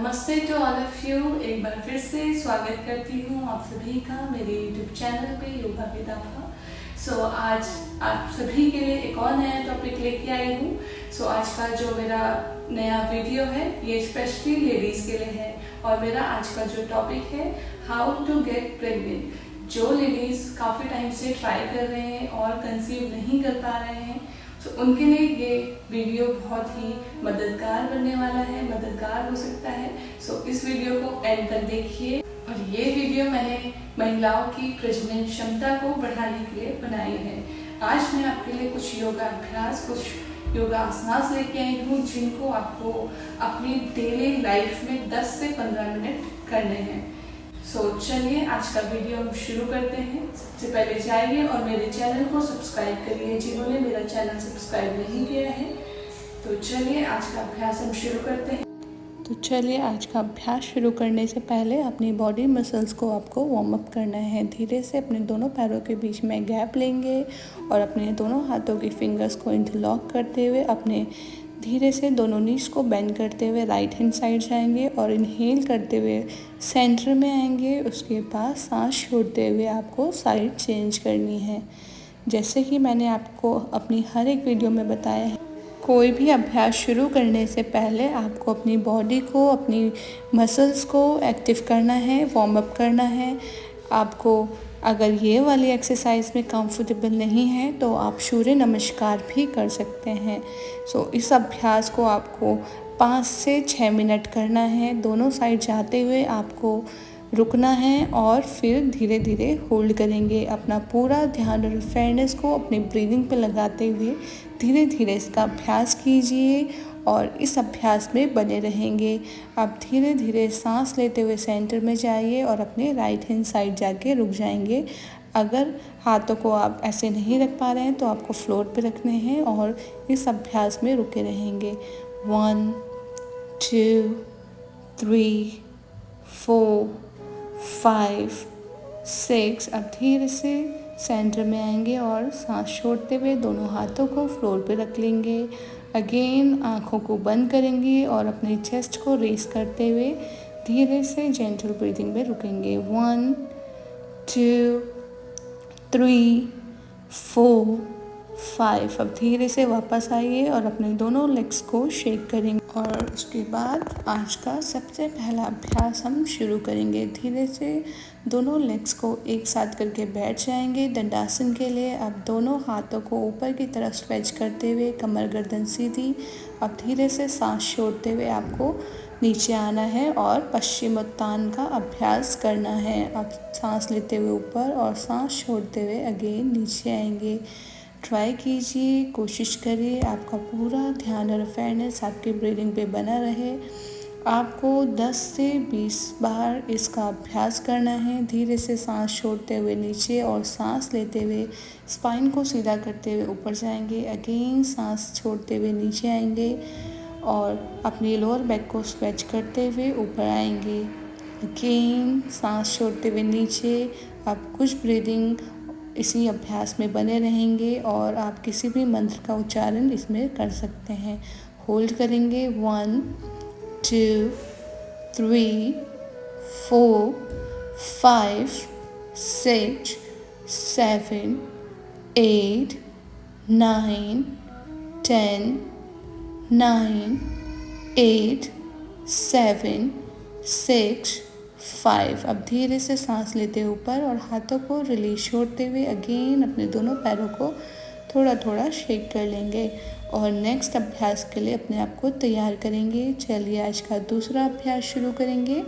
नमस्ते to all of you. एक बार फिर से स्वागत करती हूँ आप सभी का मेरे यूट्यूब चैनल पे योगा विद आभा। आज आप सभी के लिए एक और नया टॉपिक लेके आई हूँ। आज का जो मेरा नया वीडियो है ये स्पेशली लेडीज़ के लिए है और मेरा आज का जो टॉपिक है हाउ टू गेट प्रेग्नेंट। जो लेडीज़ काफ़ी टाइम से ट्राई कर रहे हैं और कंसीव नहीं कर पा रहे हैं उनके लिए ये वीडियो बहुत ही मददगार बनने वाला है, मददगार हो सकता है। इस वीडियो को एंड तक देखिए। और ये वीडियो मैंने महिलाओं की प्रजनन क्षमता को बढ़ाने के लिए बनाई है। आज मैं आपके लिए कुछ योगा अभ्यास, कुछ योगा आसनास लेके आई हूँ जिनको आपको अपनी डेली लाइफ में 10 से 15 मिनट करने हैं। चलिए आज का वीडियो हम शुरू करते हैं। सबसे पहले जाइए और मेरे चैनल को सब्सक्राइब करिए जिन्होंने मेरा चैनल सब्सक्राइब नहीं किया है। चलिए आज का अभ्यास हम शुरू करते हैं। चलिए आज का अभ्यास शुरू करने से पहले अपनी बॉडी मसल्स को आपको वार्म अप करना है। धीरे से अपने दोनों पैरों के बीच में गैप लेंगे और अपने दोनों हाथों की फिंगर्स को इंटरलॉक करते हुए अपने धीरे से दोनों नीज को बेंड करते हुए राइट हैंड साइड जाएंगे और इनहेल करते हुए सेंटर में आएंगे। उसके बाद सांस छोड़ते हुए आपको साइड चेंज करनी है। जैसे कि मैंने आपको अपनी हर एक वीडियो में बताया है, कोई भी अभ्यास शुरू करने से पहले आपको अपनी बॉडी को, अपनी मसल्स को एक्टिव करना है, वार्म अप करना है। आपको अगर ये वाली एक्सरसाइज में कंफर्टेबल नहीं है तो आप सूर्य नमस्कार भी कर सकते हैं। इस अभ्यास को आपको 5 से 6 मिनट करना है। दोनों साइड जाते हुए आपको रुकना है और फिर धीरे धीरे होल्ड करेंगे। अपना पूरा ध्यान और फेयरनेस को अपनी ब्रीदिंग पे लगाते हुए धीरे धीरे इसका अभ्यास कीजिए और इस अभ्यास में बने रहेंगे। आप धीरे धीरे सांस लेते हुए सेंटर में जाइए और अपने राइट हैंड साइड जाके रुक जाएंगे। अगर हाथों को आप ऐसे नहीं रख पा रहे हैं तो आपको फ्लोर पे रखने हैं और इस अभ्यास में रुके रहेंगे। 1 2 3 4 5 6। अब धीरे से सेंटर में आएंगे और सांस छोड़ते हुए दोनों हाथों को फ्लोर पे रख लेंगे। अगेन आँखों को बंद करेंगे और अपने चेस्ट को रेस करते हुए धीरे से जेंटल ब्रीदिंग में रुकेंगे। 1 2 3 4 5। अब धीरे से वापस आइए और अपने दोनों लेग्स को शेक करेंगे और उसके बाद आज का सबसे पहला अभ्यास हम शुरू करेंगे। धीरे से दोनों लेग्स को एक साथ करके बैठ जाएंगे दंडासन के लिए। अब दोनों हाथों को ऊपर की तरफ स्ट्रेच करते हुए कमर गर्दन सीधी। अब धीरे से सांस छोड़ते हुए आपको नीचे आना है और पश्चिमोत्तान का अभ्यास करना है। अब सांस लेते हुए ऊपर और सांस छोड़ते हुए अगेन नीचे आएंगे। ट्राई कीजिए, कोशिश करिए आपका पूरा ध्यान और फेयरनेस आपकी ब्रीदिंग पे बना रहे। आपको 10 से 20 बार इसका अभ्यास करना है। धीरे से सांस छोड़ते हुए नीचे और सांस लेते हुए स्पाइन को सीधा करते हुए ऊपर जाएंगे। अगेन सांस छोड़ते हुए नीचे आएंगे और अपनी लोअर बैक को स्ट्रेच करते हुए ऊपर आएंगे। अगेन सांस छोड़ते हुए नीचे। आप कुछ ब्रीदिंग इसी अभ्यास में बने रहेंगे और आप किसी भी मंत्र का उच्चारण इसमें कर सकते हैं। होल्ड करेंगे। 1 2 3 4 5 6 7 8 9 10 9 8 7 6 5। अब धीरे से सांस लेते ऊपर और हाथों को रिलीज छोड़ते हुए अगेन अपने दोनों पैरों को थोड़ा थोड़ा शेक कर लेंगे और नेक्स्ट अभ्यास के लिए अपने आप को तैयार करेंगे। चलिए आज का दूसरा अभ्यास शुरू करेंगे।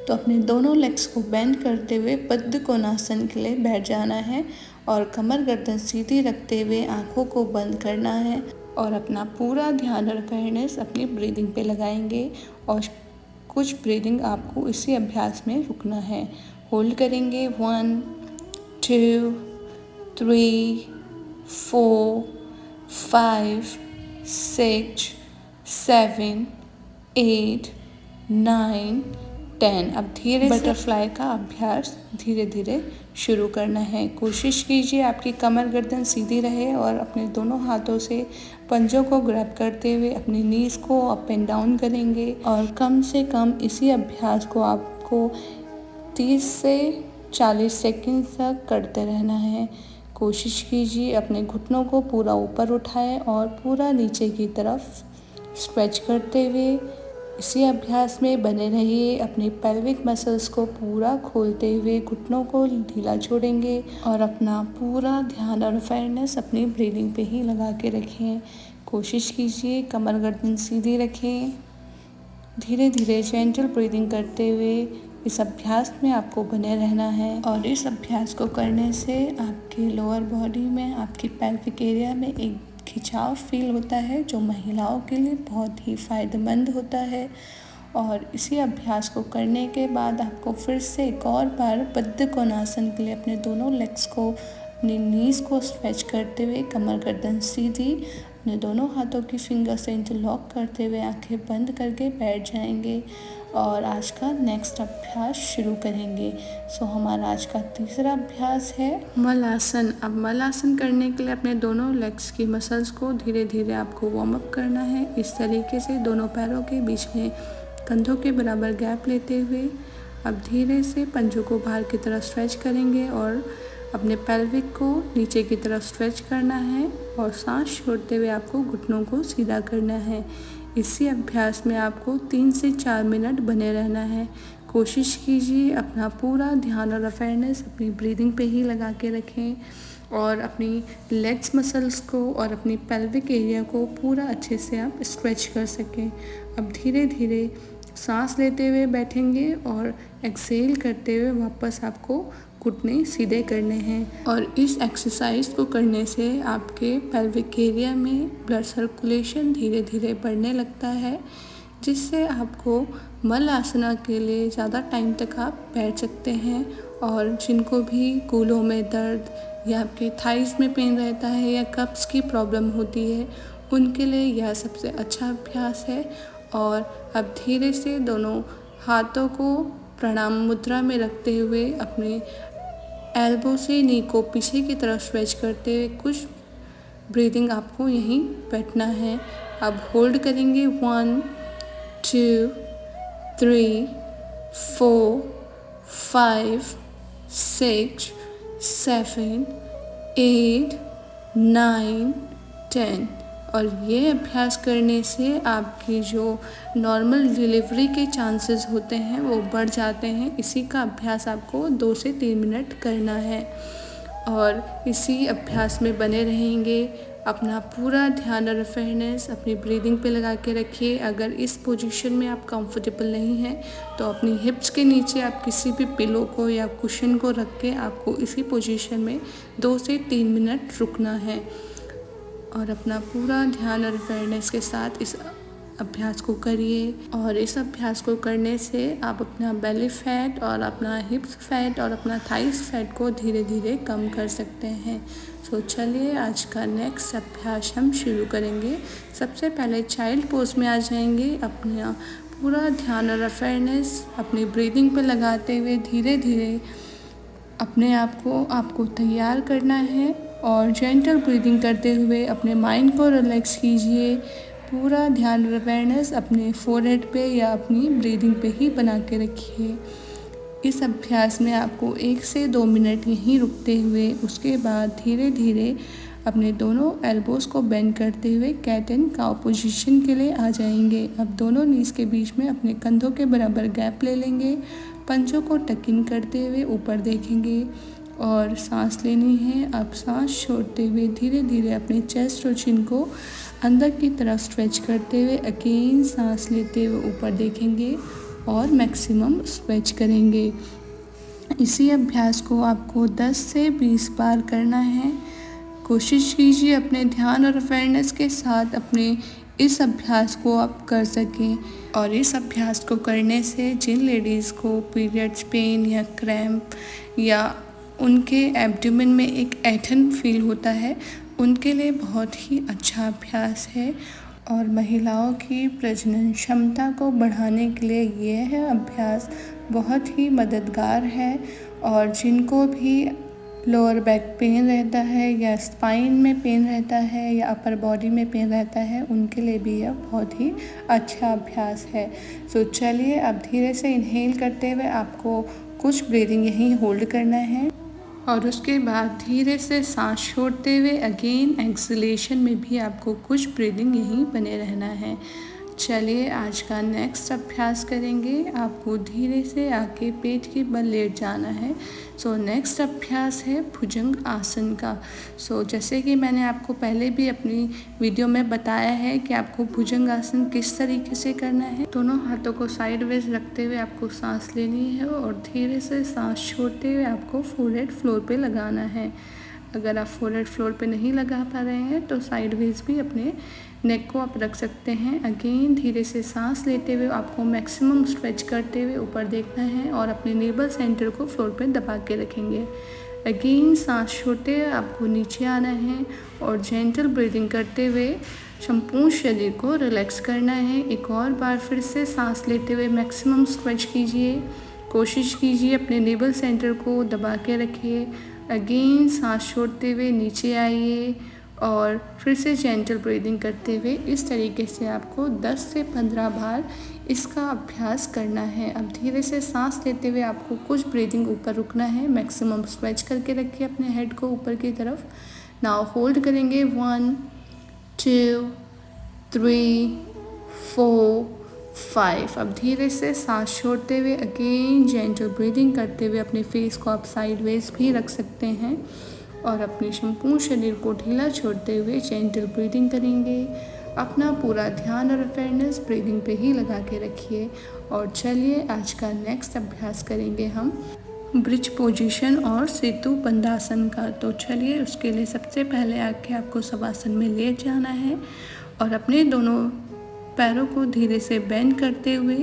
तो अपने दोनों लेग्स को बेंड करते हुए पद्म कोणासन के लिए बैठ जाना है और कमर गर्दन सीधी रखते हुए आँखों को बंद करना है और अपना पूरा ध्यान और अवेयरनेस अपनी ब्रीदिंग पे लगाएंगे और कुछ ब्रीदिंग आपको इसी अभ्यास में रुकना है। होल्ड करेंगे। 1 2 3 4 5 6 7 8 9 10। अब धीरे से बटरफ्लाई का अभ्यास धीरे धीरे शुरू करना है। कोशिश कीजिए आपकी कमर गर्दन सीधी रहे और अपने दोनों हाथों से पंजों को ग्रैब करते हुए अपनी नीज को अप एंड डाउन करेंगे और कम से कम इसी अभ्यास को आपको 30 से 40 सेकंड तक करते रहना है। कोशिश कीजिए अपने घुटनों को पूरा ऊपर उठाएं और पूरा नीचे की तरफ स्ट्रेच करते हुए इसी अभ्यास में बने रहिए। अपनी पेल्विक मसल्स को पूरा खोलते हुए घुटनों को ढीला छोड़ेंगे और अपना पूरा ध्यान और अवेयरनेस अपनी ब्रीदिंग पे ही लगा के रखें। कोशिश कीजिए कमर गर्दन सीधी रखें। धीरे धीरे जेंटल ब्रीदिंग करते हुए इस अभ्यास में आपको बने रहना है और इस अभ्यास को करने से आपके लोअर बॉडी में, आपकी पेल्विक एरिया में एक खिंचाव फील होता है जो महिलाओं के लिए बहुत ही फ़ायदेमंद होता है। और इसी अभ्यास को करने के बाद आपको फिर से एक और बार बद्ध कोणासन के लिए अपने दोनों लेग्स को, अपनी नीज़ को स्ट्रेच करते हुए कमर गर्दन सीधी, अपने दोनों हाथों की फिंगर से इंटरलॉक करते हुए आंखें बंद करके बैठ जाएंगे और आज का नेक्स्ट अभ्यास शुरू करेंगे। हमारा आज का तीसरा अभ्यास है मलासन। अब मलासन करने के लिए अपने दोनों लेग्स की मसल्स को धीरे धीरे आपको वार्म अप करना है। इस तरीके से दोनों पैरों के बीच में कंधों के बराबर गैप लेते हुए अब धीरे से पंजों को बाहर की तरफ स्ट्रेच करेंगे और अपने पेल्विक को नीचे की तरफ स्ट्रेच करना है और सांस छोड़ते हुए आपको घुटनों को सीधा करना है। इसी अभ्यास में आपको 3 से 4 मिनट बने रहना है। कोशिश कीजिए अपना पूरा ध्यान और अवेयरनेस अपनी ब्रीदिंग पे ही लगा के रखें और अपनी लेग्स मसल्स को और अपनी पेल्विक एरिया को पूरा अच्छे से आप स्ट्रेच कर सकें। अब धीरे धीरे सांस लेते हुए बैठेंगे और एक्सेल करते हुए वापस आपको घुटने सीधे करने हैं और इस एक्सरसाइज को करने से आपके पेल्विक एरिया में ब्लड सर्कुलेशन धीरे धीरे बढ़ने लगता है, जिससे आपको मल आसना के लिए ज़्यादा टाइम तक आप बैठ सकते हैं। और जिनको भी कूल्हों में दर्द या आपके थाइस में पेन रहता है या कब्ज़ की प्रॉब्लम होती है, उनके लिए यह सबसे अच्छा अभ्यास है। और अब धीरे से दोनों हाथों को प्रणाम मुद्रा में रखते हुए अपने एल्बो से नी को पीछे की तरफ स्ट्रेच करते हुए कुछ ब्रीदिंग आपको यहीं बैठना है। अब होल्ड करेंगे 1 2 3 4 5 6 7 8 9 10 और ये अभ्यास करने से आपकी जो नॉर्मल डिलीवरी के चांसेस होते हैं वो बढ़ जाते हैं। इसी का अभ्यास आपको 2 से 3 मिनट करना है और इसी अभ्यास में बने रहेंगे। अपना पूरा ध्यान और अवेयरनेस अपनी ब्रीदिंग पे लगा के रखिए। अगर इस पोजीशन में आप कंफर्टेबल नहीं हैं तो अपनी हिप्स के नीचे आप किसी भी पिलो को या कुशन को रख के आपको इसी पोजीशन में 2 से 3 मिनट रुकना है और अपना पूरा ध्यान और अवेयरनेस के साथ इस अभ्यास को करिए। और इस अभ्यास को करने से आप अपना बेली फैट और अपना हिप्स फैट और अपना थाइस फैट को धीरे धीरे कम कर सकते हैं। चलिए आज का नेक्स्ट अभ्यास हम शुरू करेंगे। सबसे पहले चाइल्ड पोज में आ जाएंगे। अपना पूरा ध्यान और अवेयरनेस अपनी ब्रीदिंग पे लगाते हुए धीरे धीरे अपने आप को आपको तैयार करना है और जेंटल ब्रीदिंग करते हुए अपने माइंड को रिलैक्स कीजिए। पूरा ध्यान और अवेयरनेस अपने फोरहेड पे या अपनी ब्रीदिंग पे ही बना के रखिए। इस अभ्यास में आपको 1 से 2 मिनट यहीं रुकते हुए उसके बाद धीरे धीरे अपने दोनों एल्बोज़ को बेंड करते हुए कैट एंड काउ पोजीशन के लिए आ जाएंगे। अब दोनों नीज़ के बीच में अपने कंधों के बराबर गैप ले लेंगे। पंजों को टक इन करते हुए ऊपर देखेंगे और सांस लेनी है। अब सांस छोड़ते हुए धीरे धीरे अपने चेस्ट और चिन को अंदर की तरफ स्ट्रेच करते हुए अगेन सांस लेते हुए ऊपर देखेंगे और मैक्सिमम स्ट्रेच करेंगे। इसी अभ्यास को आपको 10 से 20 बार करना है। कोशिश कीजिए अपने ध्यान और अवेयरनेस के साथ अपने इस अभ्यास को आप कर सकें। और इस अभ्यास को करने से जिन लेडीज़ को पीरियड्स पेन या क्रैम्प या उनके एब्डोमेन में एक ऐंठन फील होता है, उनके लिए बहुत ही अच्छा अभ्यास है। और महिलाओं की प्रजनन क्षमता को बढ़ाने के लिए ये है अभ्यास बहुत ही मददगार है। और जिनको भी लोअर बैक पेन रहता है या स्पाइन में पेन रहता है या अपर बॉडी में पेन रहता है, उनके लिए भी यह बहुत ही अच्छा अभ्यास है। तो चलिए अब धीरे से इनहेल करते हुए आपको कुछ ब्रीदिंग यहीं होल्ड करना है और उसके बाद धीरे से सांस छोड़ते हुए अगेन एक्सलेशन में भी आपको कुछ ब्रीदिंग यहीं बने रहना है। चलिए आज का नेक्स्ट अभ्यास करेंगे। आपको धीरे से आके पेट के बल लेट जाना है। सो नेक्स्ट अभ्यास है भुजंग आसन का। जैसे कि मैंने आपको पहले भी अपनी वीडियो में बताया है कि आपको भुजंग आसन किस तरीके से करना है। दोनों हाथों को साइडवेज रखते हुए आपको सांस लेनी है और धीरे से सांस छोड़ते हुए आपको फोरहेड फ्लोर पे लगाना है। अगर आप फोरहेड फ्लोर पे नहीं लगा पा रहे हैं तो साइडवेज भी अपने नेक को आप रख सकते हैं। अगेन धीरे से सांस लेते हुए आपको मैक्सिमम स्ट्रेच करते हुए ऊपर देखना है और अपने नेवल सेंटर को फ्लोर पे दबा के रखेंगे। अगेन सांस छोड़ते हुए आपको नीचे आना है और जेंटल ब्रीदिंग करते हुए संपूर्ण शरीर को रिलैक्स करना है। एक और बार फिर से सांस लेते हुए मैक्सिमम स्ट्रेच कीजिए। कोशिश कीजिए अपने नेवल सेंटर को दबा के रखिए। अगेन सांस छोड़ते हुए नीचे आइए और फिर से जेंटल ब्रीदिंग करते हुए इस तरीके से आपको 10 से 15 बार इसका अभ्यास करना है। अब धीरे से सांस लेते हुए आपको कुछ ब्रीदिंग ऊपर रुकना है। मैक्सिमम स्ट्रेच करके रखिए अपने हेड को ऊपर की तरफ। नाउ होल्ड करेंगे 1 2 3 4 5। अब धीरे से सांस छोड़ते हुए अगेन जेंटल ब्रीदिंग करते हुए अपने फेस को आप साइडवेज भी रख सकते हैं और अपने संपूर्ण शरीर को ढीला छोड़ते हुए जेंटल ब्रीदिंग करेंगे। अपना पूरा ध्यान और अवेयरनेस ब्रीदिंग पे ही लगा के रखिए। और चलिए आज का नेक्स्ट अभ्यास करेंगे हम ब्रिज पोजीशन और सेतु बंधासन का। तो चलिए उसके लिए सबसे पहले आके आपको शवासन में लेट जाना है और अपने दोनों पैरों को धीरे से बेंड करते हुए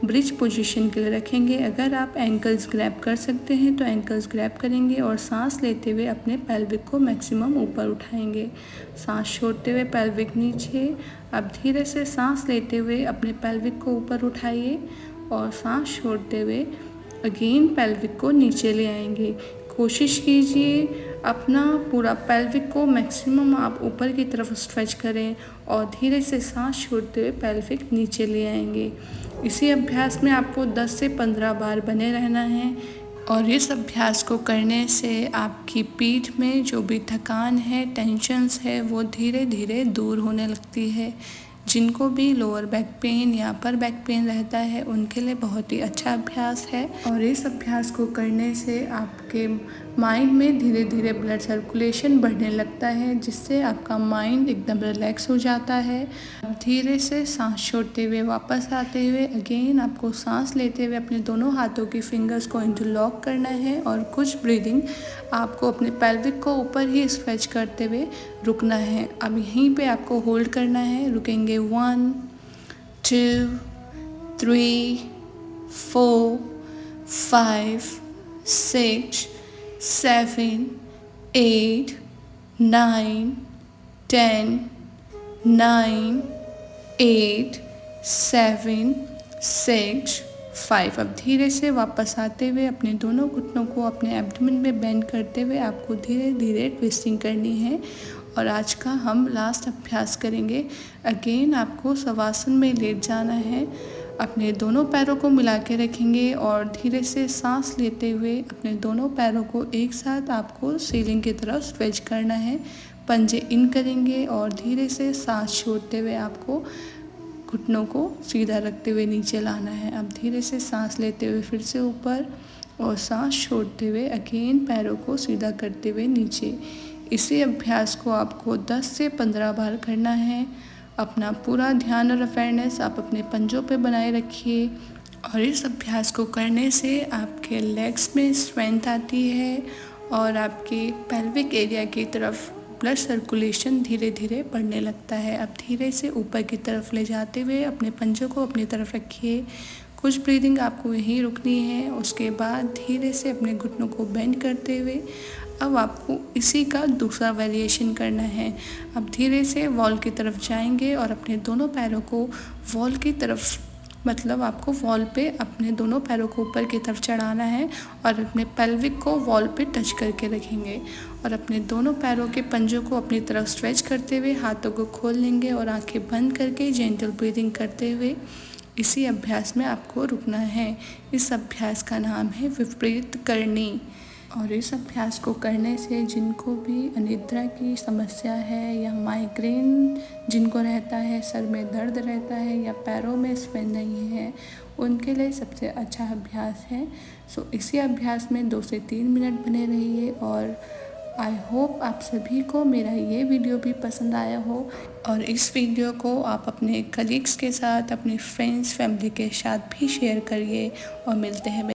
ब्रिज पोजीशन के लिए रखेंगे। अगर आप एंकल्स ग्रैब कर सकते हैं तो एंकल्स ग्रैब करेंगे और सांस लेते हुए अपने पेल्विक को मैक्सिमम ऊपर उठाएंगे। सांस छोड़ते हुए पेल्विक नीचे। अब धीरे से सांस लेते हुए अपने पेल्विक को ऊपर उठाइए और सांस छोड़ते हुए अगेन पेल्विक को नीचे ले आएंगे। कोशिश कीजिए अपना पूरा पेल्विक को मैक्सिमम आप ऊपर की तरफ स्ट्रेच करें और धीरे से सांस छोड़ते हुए पेल्विक नीचे ले आएंगे। इसी अभ्यास में आपको 10 से 15 बार बने रहना है और इस अभ्यास को करने से आपकी पीठ में जो भी थकान है, टेंशन्स है, वो धीरे धीरे दूर होने लगती है। जिनको भी लोअर बैक पेन या अपर बैक पेन रहता है उनके लिए बहुत ही अच्छा अभ्यास है। और इस अभ्यास को करने से आपके माइंड में धीरे धीरे ब्लड सर्कुलेशन बढ़ने लगता है, जिससे आपका माइंड एकदम रिलैक्स हो जाता है। धीरे से सांस छोड़ते हुए वापस आते हुए अगेन आपको सांस लेते हुए अपने दोनों हाथों की फिंगर्स को इंटरलॉक करना है और कुछ ब्रीदिंग आपको अपने पेल्विक को ऊपर ही स्ट्रेच करते हुए रुकना है। अब यहीं पे आपको होल्ड करना है। रुकेंगे 1 2 3 4 5 6 7 8 9 10 9 8 7 6 5। अब धीरे से वापस आते हुए अपने दोनों घुटनों को अपने एब्डोमेन में बेंड करते हुए आपको धीरे धीरे ट्विस्टिंग करनी है। और आज का हम लास्ट अभ्यास करेंगे। अगेन आपको शवासन में लेट जाना है। अपने दोनों पैरों को मिला के रखेंगे और धीरे से सांस लेते हुए अपने दोनों पैरों को एक साथ आपको सीलिंग की तरफ स्ट्रेच करना है। पंजे इन करेंगे और धीरे से सांस छोड़ते हुए आपको घुटनों को सीधा रखते हुए नीचे लाना है। अब धीरे से सांस लेते हुए फिर से ऊपर और सांस छोड़ते हुए अगेन पैरों को सीधा करते हुए नीचे। इसी अभ्यास को आपको 10 से 15 बार करना है। अपना पूरा ध्यान और अवेयरनेस आप अपने पंजों पे बनाए रखिए। और इस अभ्यास को करने से आपके लेग्स में स्ट्रेंथ आती है और आपके पेल्विक एरिया की तरफ ब्लड सर्कुलेशन धीरे धीरे बढ़ने लगता है। अब धीरे से ऊपर की तरफ ले जाते हुए अपने पंजों को अपनी तरफ रखिए। कुछ ब्रीदिंग आपको यहीं रुकनी है। उसके बाद धीरे से अपने घुटनों को बेंड करते हुए अब आपको इसी का दूसरा वेरिएशन करना है। अब धीरे से वॉल की तरफ जाएंगे और अपने दोनों पैरों को वॉल की तरफ, मतलब आपको वॉल पे अपने दोनों पैरों को ऊपर की तरफ चढ़ाना है और अपने पेल्विक को वॉल पे टच करके रखेंगे और अपने दोनों पैरों के पंजों को अपनी तरफ स्ट्रेच करते हुए हाथों को खोल लेंगे और आंखें बंद करके जेंटल ब्रीदिंग करते हुए इसी अभ्यास में आपको रुकना है। इस अभ्यास का नाम है विपरीत करनी। और इस अभ्यास को करने से जिनको भी अनिद्रा की समस्या है या माइग्रेन जिनको रहता है, सर में दर्द रहता है या पैरों में स्वेन नहीं है, उनके लिए सबसे अच्छा अभ्यास है। सो इसी अभ्यास में 2 से 3 मिनट बने रहिए और आई होप आप सभी को मेरा ये वीडियो भी पसंद आया हो और इस वीडियो को आप अपने कलीग्स के साथ, अपने फ्रेंड्स, फैमिली के साथ भी शेयर करिए और मिलते हैं